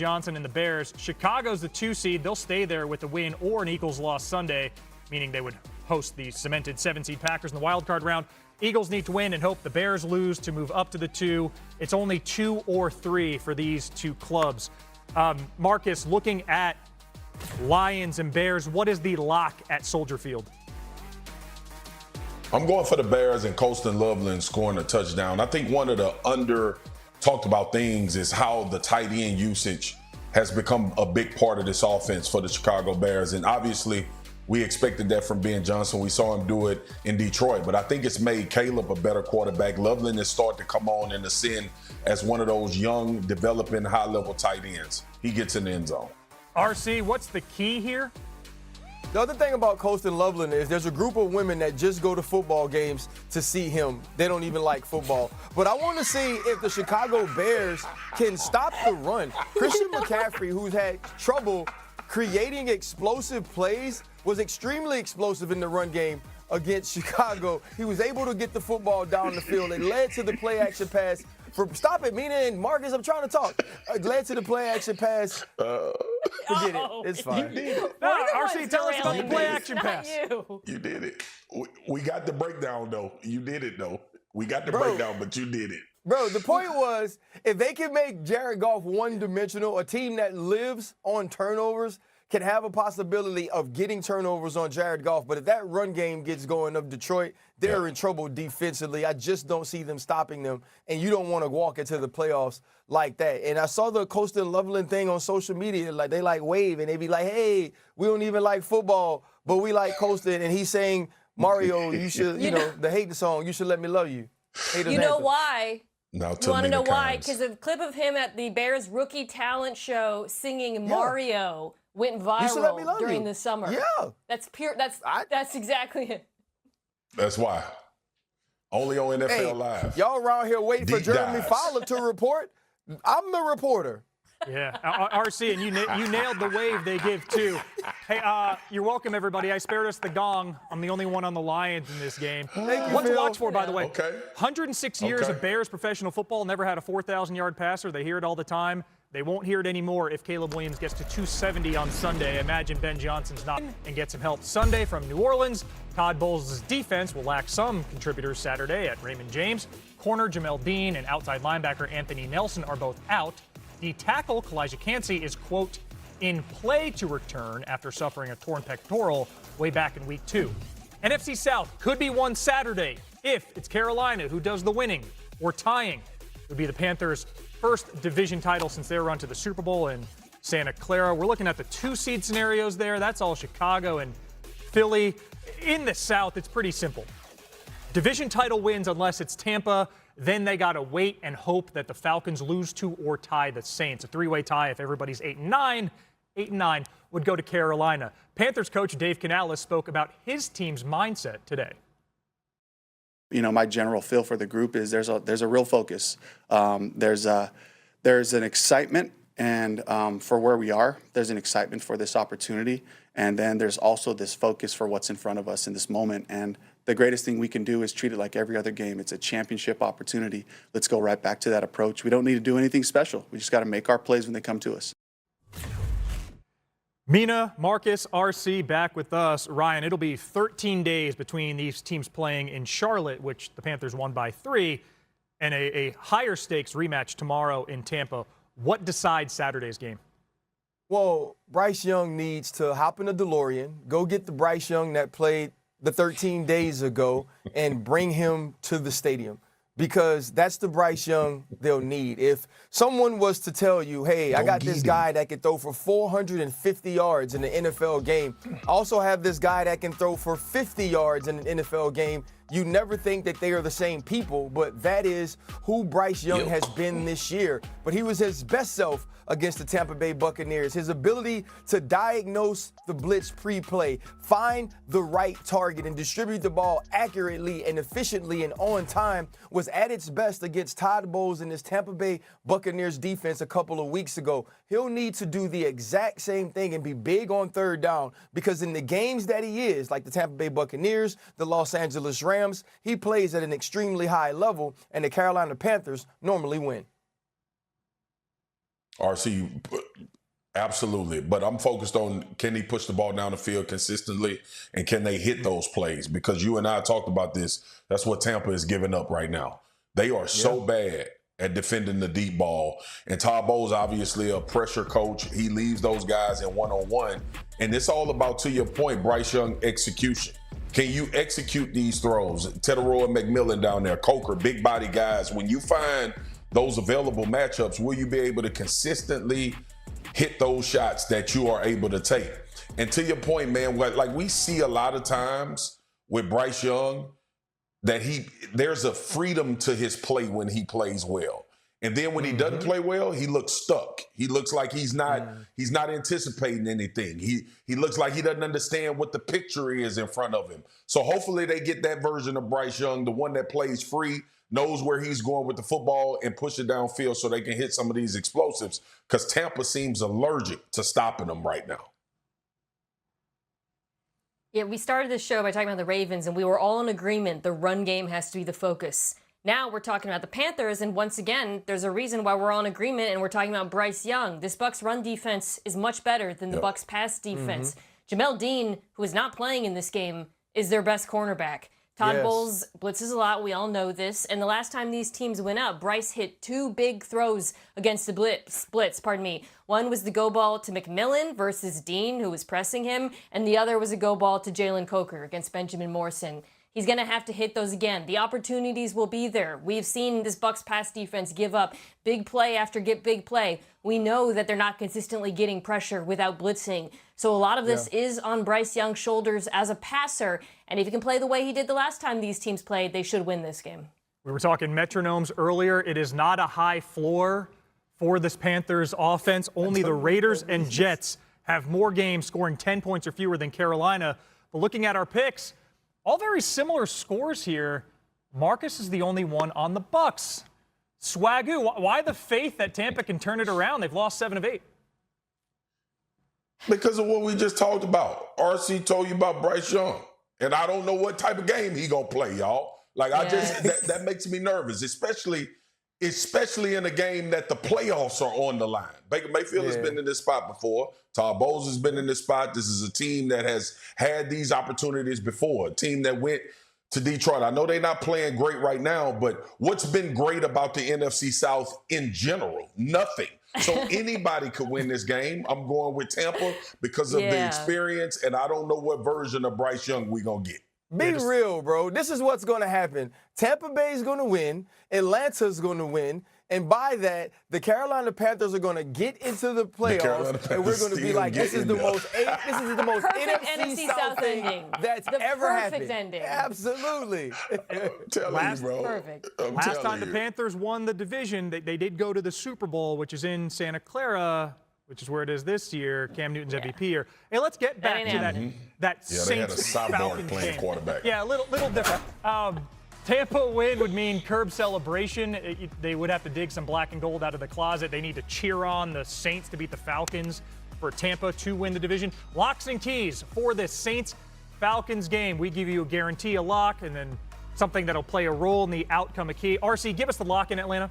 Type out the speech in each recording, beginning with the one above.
Johnson and the Bears. Chicago's the 2 seed. They'll stay there with a win or an Eagles loss Sunday, meaning they would host the cemented 7-seed Packers in the wild card round. Eagles need to win and hope the Bears lose to move up to the 2. It's only 2 or 3 for these two clubs. Marcus, looking at Lions and Bears, what is the lock at Soldier Field? I'm going for the Bears and Colston Loveland scoring a touchdown. I think one of the talked about things is how the tight end usage has become a big part of this offense for the Chicago Bears. And obviously, we expected that from Ben Johnson. We saw him do it in Detroit. But I think it's made Caleb a better quarterback. Loveland is starting to come on and ascend as one of those young, developing, high-level tight ends. He gets in the end zone. RC, what's the key here? The other thing about Colston Loveland is there's a group of women that just go to football games to see him. They don't even like football. But I want to see if the Chicago Bears can stop the run. Christian McCaffrey, who's had trouble creating explosive plays, was extremely explosive in the run game against Chicago. He was able to get the football down the field. It led to the play-action pass. Stop it, Mina and Marcus, I'm trying to talk. It led to the play-action pass. Forget it. It's fine. You did it. RC, tell us about the play-action pass. You did it. We got the breakdown, though. You did it, though. We got the breakdown, but you did it. Bro, the point was, if they can make Jared Goff one-dimensional, a team that lives on turnovers can have a possibility of getting turnovers on Jared Goff. But if that run game gets going of Detroit, they're in trouble defensively. I just don't see them stopping them. And you don't want to walk into the playoffs like that. And I saw the Colston Loveland thing on social media. Like, they wave and they be like, hey, we don't even like football, but we like Colston. And he's saying, Mario, you should, the hate song, you should let me love you. You know why? No, you want to know why? Because a clip of him at the Bears rookie talent show singing Mario went viral during the summer. Yeah. That's pure. That's exactly it. That's why. Only on NFL Live. Y'all around here waiting for Jeremy Fowler to report. I'm the reporter. Yeah, RC, and you nailed the wave they give, too. Hey, you're welcome, everybody. I spared us the gong. I'm the only one on the Lions in this game. What to watch for, by the way. 106 years of Bears professional football, never had a 4,000-yard passer. They hear it all the time. They won't hear it anymore if Caleb Williams gets to 270 on Sunday. Imagine Ben Johnson's not and get some help Sunday from New Orleans. Todd Bowles' defense will lack some contributors Saturday at Raymond James. Corner Jamel Dean and outside linebacker Anthony Nelson are both out. The tackle, Kalijah Cansey, is, quote, in play to return after suffering a torn pectoral way back in week 2. NFC South could be won Saturday if it's Carolina who does the winning or tying. It would be the Panthers' first division title since their run to the Super Bowl in Santa Clara. We're looking at the 2-seed scenarios there. That's all Chicago and Philly. In the South, it's pretty simple. Division title wins unless it's Tampa. Then they got to wait and hope that the Falcons lose to or tie the Saints. A 3-way tie if everybody's 8-9. 8-9 would go to Carolina. Panthers coach Dave Canales spoke about his team's mindset today. My general feel for the group is there's a real focus. There's an excitement and for where we are. There's an excitement for this opportunity. And then there's also this focus for what's in front of us in this moment. And the greatest thing we can do is treat it like every other game. It's a championship opportunity. Let's go right back to that approach. We don't need to do anything special. We just got to make our plays when they come to us. Mina, Marcus, RC back with us. Ryan, it'll be 13 days between these teams playing in Charlotte, which the Panthers won by 3, and a higher stakes rematch tomorrow in Tampa. What decides Saturday's game? Well, Bryce Young needs to hop in a DeLorean, go get the Bryce Young that played the 13 days ago, and bring him to the stadium. Because that's the Bryce Young they'll need. If someone was to tell you, hey, I got this guy that can throw for 450 yards in the NFL game. I also have this guy that can throw for 50 yards in an NFL game. You never think that they are the same people, but that is who Bryce Young has been this year. But he was his best self against the Tampa Bay Buccaneers. His ability to diagnose the blitz pre-play, find the right target, and distribute the ball accurately and efficiently and on time was at its best against Todd Bowles and his Tampa Bay Buccaneers defense a couple of weeks ago. He'll need to do the exact same thing and be big on third down, because in the games that he is, like the Tampa Bay Buccaneers, the Los Angeles Rams, he plays at an extremely high level, and the Carolina Panthers normally win. RC, absolutely. But I'm focused on, can he push the ball down the field consistently, and can they hit those plays? Because you and I talked about this. That's what Tampa is giving up right now. They are so bad at defending the deep ball. And Todd Bowles, obviously a pressure coach. He leaves those guys in one-on-one. And it's all about, to your point, Bryce Young, execution. Can you execute these throws? Teteroa and McMillan down there, Coker, big body guys. When you find those available matchups, will you be able to consistently hit those shots that you are able to take? And to your point, man, like we see a lot of times with Bryce Young, that there's a freedom to his play when he plays well. And then when he doesn't play well, he looks stuck. He looks like he's not anticipating anything. He looks like he doesn't understand what the picture is in front of him. So hopefully they get that version of Bryce Young, the one that plays free, knows where he's going with the football, and push it downfield so they can hit some of these explosives, because Tampa seems allergic to stopping them right now. Yeah, we started this show by talking about the Ravens, and we were all in agreement the run game has to be the focus. Now we're talking about the Panthers, and once again, there's a reason why we're all in agreement, and we're talking about Bryce Young. This Bucs run defense is much better than the Bucs pass defense. Jamel Dean, who is not playing in this game, is their best cornerback. Todd Bowles blitzes a lot. We all know this. And the last time these teams went up, Bryce hit 2 big throws against the blitz. One was the go ball to McMillan versus Dean, who was pressing him, and the other was a go ball to Jalen Coker against Benjamin Morrison. He's going to have to hit those again. The opportunities will be there. We've seen this Bucs pass defense give up big play after big play. We know that they're not consistently getting pressure without blitzing. So a lot of this is on Bryce Young's shoulders as a passer. And if he can play the way he did the last time these teams played, they should win this game. We were talking metronomes earlier. It is not a high floor for this Panthers offense. Only the Raiders and Jets have more games scoring 10 points or fewer than Carolina. But looking at our picks, all very similar scores here. Marcus is the only one on the Bucs. Swagu, why the faith that Tampa can turn it around? They've lost 7 of 8. Because of what we just talked about. RC told you about Bryce Young. And I don't know what type of game he gonna play, y'all. Like, that makes me nervous, especially in a game that the playoffs are on the line. Baker Mayfield has been in this spot before. Todd Bowles has been in this spot. This is a team that has had these opportunities before, a team that went to Detroit. I know they're not playing great right now, but what's been great about the NFC South in general? Nothing. So anybody could win this game. I'm going with Tampa because of the experience, and I don't know what version of Bryce Young we going to get. Be real, bro. This is what's going to happen. Tampa Bay is going to win. Atlanta's going to win. And by that, the Carolina Panthers are going to get into the playoffs, and we're going to be like, this is the most NFC South thing that's ever happened. Perfect ending. Absolutely. I'm telling you, bro. Perfect. Last time the Panthers won the division, they did go to the Super Bowl, which is in Santa Clara, which is where it is this year. Cam Newton's MVP year. Hey, let's get back to that Saints Falcons game. Quarterback. Yeah, a little different. Tampa win would mean curb celebration. They would have to dig some black and gold out of the closet. They need to cheer on the Saints to beat the Falcons for Tampa to win the division. Locks and keys for this Saints-Falcons game. We give you a guarantee, a lock, and then something that'll play a role in the outcome, a key. RC, give us the lock in Atlanta.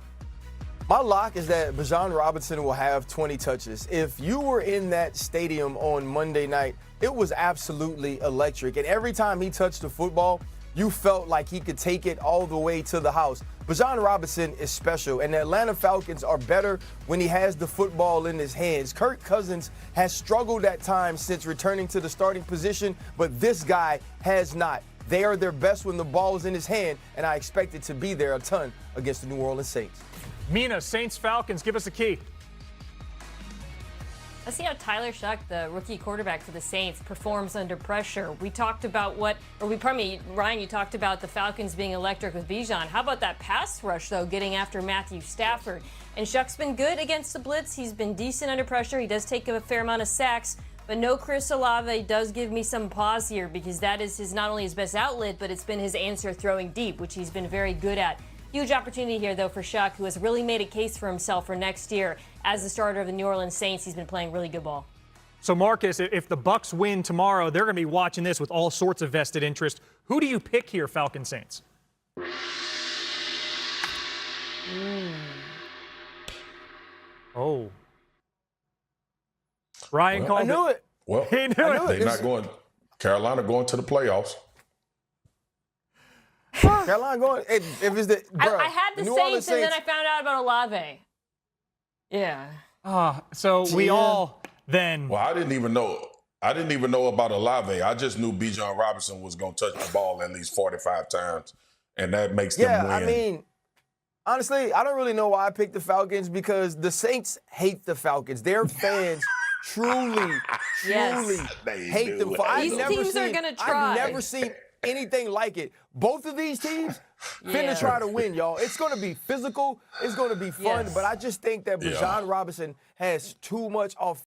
My lock is that Bijan Robinson will have 20 touches. If you were in that stadium on Monday night, it was absolutely electric. And every time he touched the football, you felt like he could take it all the way to the house. Bijan Robinson is special, and the Atlanta Falcons are better when he has the football in his hands. Kirk Cousins has struggled at times since returning to the starting position, but this guy has not. They are their best when the ball is in his hand, and I expect it to be there a ton against the New Orleans Saints. Mina, Saints-Falcons, give us a key. Let's see how Tyler Shuck, the rookie quarterback for the Saints, performs under pressure. We talked about Ryan, you talked about the Falcons being electric with Bijan. How about that pass rush, though, getting after Matthew Stafford? And Shuck's been good against the blitz. He's been decent under pressure. He does take a fair amount of sacks. But no Chris Olave does give me some pause here, because that is not only his best outlet, but it's been his answer throwing deep, which he's been very good at. Huge opportunity here, though, for Shuck, who has really made a case for himself for next year. As the starter of the New Orleans Saints, he's been playing really good ball. So, Marcus, if the Bucs win tomorrow, they're going to be watching this with all sorts of vested interest. Who do you pick here, Falcons Saints? Oh. Ryan called I knew it. Well, He knew it. they're not going. Carolina going to the playoffs. Carolina going. If it's the, bro, I had the New Orleans Saints, and then I found out about Olave. Yeah. So we all then. Well, I didn't even know about Olave. I just knew Bijan Robinson was going to touch the ball at least 45 times, and that makes them win. I mean, honestly, I don't really know why I picked the Falcons because the Saints hate the Falcons. Their fans truly hate them. These teams are gonna try. I've never seen anything like it. Both of these teams finna try to win, y'all. It's gonna be physical. It's gonna be fun. Yes. But I just think that Bijan Robinson has too much